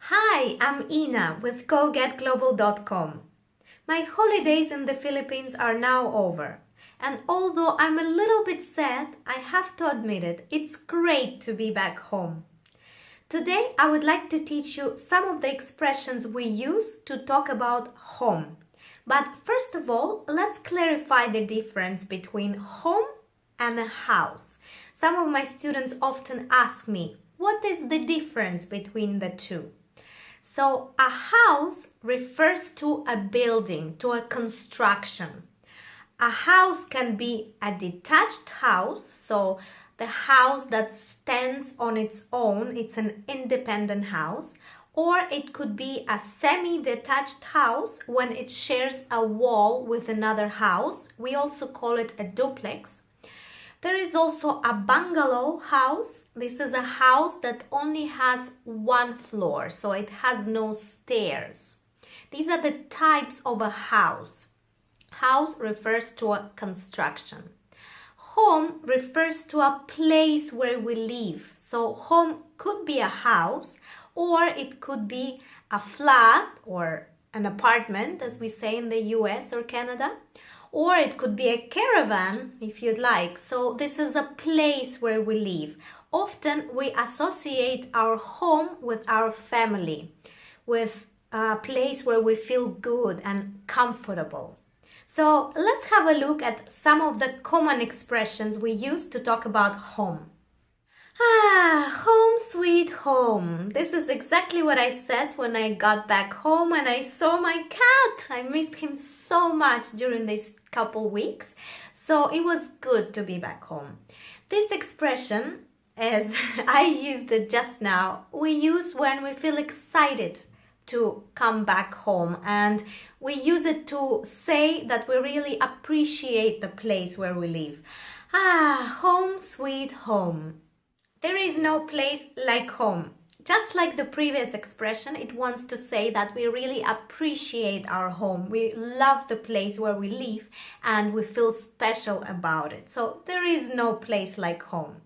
Hi, I'm Ina with GoGetGlobal.com. My holidays in the Philippines are now over, and although I'm a little bit sad, I have to admit it's great to be back home. Today, I would like to teach you some of the expressions we use to talk about home. But first of all, let's clarify the difference between home and a house. Some of my students often ask me, what is the difference between the two? So a house refers to a building, to a construction. A house can be a detached house, so the house that stands on its own, it's an independent house, or it could be a semi-detached house when it shares a wall with another house. We also call it a duplex. There is also a bungalow house. This is a house that only has one floor, so it has no stairs. These are the types of a house. House refers to a construction. Home refers to a place where we live. So home could be a house, or it could be a flat or an apartment, as we say in the US or Canada. Or it could be a caravan, if you'd like. So this is a place where we live. Often we associate our home with our family, with a place where we feel good and comfortable. So let's have a look at some of the common expressions we use to talk about home. Home sweet home. This is exactly what I said when I got back home and I saw my cat. I missed him so much during these couple weeks. So it was good to be back home. This expression, as I used it just now, we use when we feel excited to come back home, and we use it to say that we really appreciate the place where we live. Home sweet home. There is no place like home. Just like the previous expression, it wants to say that we really appreciate our home. We love the place where we live and we feel special about it. So there is no place like home.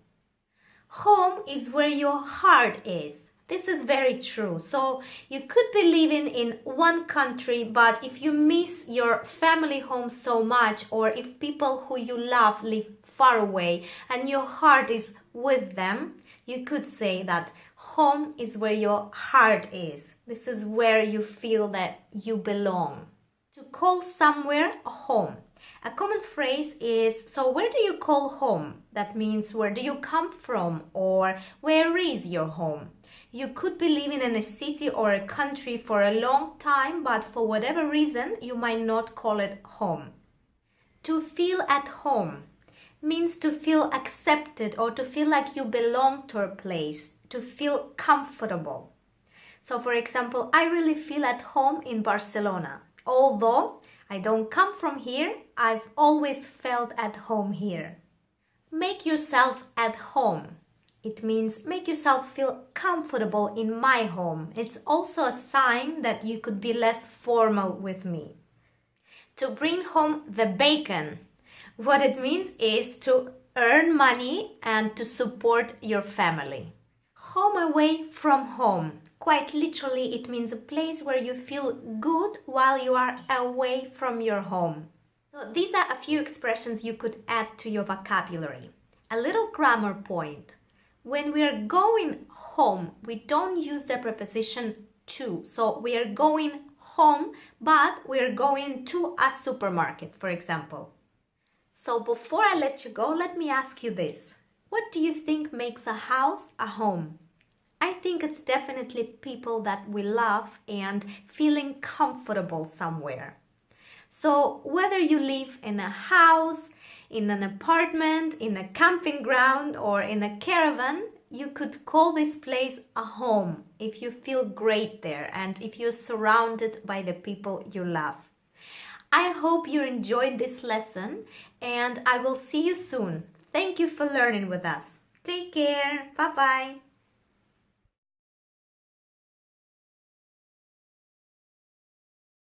Home is where your heart is. This is very true. So you could be living in one country, but if you miss your family home so much, or if people who you love live far away and your heart is with them, you could say that home is where your heart is. This is where you feel that you belong. To call somewhere home. A common phrase is, so where do you call home? That means, where do you come from, or where is your home? You could be living in a city or a country for a long time, but for whatever reason, you might not call it home. To feel at home means to feel accepted or to feel like you belong to a place, to feel comfortable. So for example, I really feel at home in Barcelona. Although I don't come from here, I've always felt at home here. Make yourself at home. It means make yourself feel comfortable in my home. It's also a sign that you could be less formal with me. To bring home the bacon. What it means is to earn money and to support your family. Home away from home. Quite literally, it means a place where you feel good while you are away from your home. So these are a few expressions you could add to your vocabulary. A little grammar point. When we are going home, we don't use the preposition to. So we are going home, but we are going to a supermarket, for example. So before I let you go, let me ask you this. What do you think makes a house a home? I think it's definitely people that we love and feeling comfortable somewhere. So whether you live in a house, in an apartment, in a camping ground, or in a caravan, you could call this place a home if you feel great there and if you're surrounded by the people you love. I hope you enjoyed this lesson and I will see you soon. Thank you for learning with us. Take care. Bye-bye.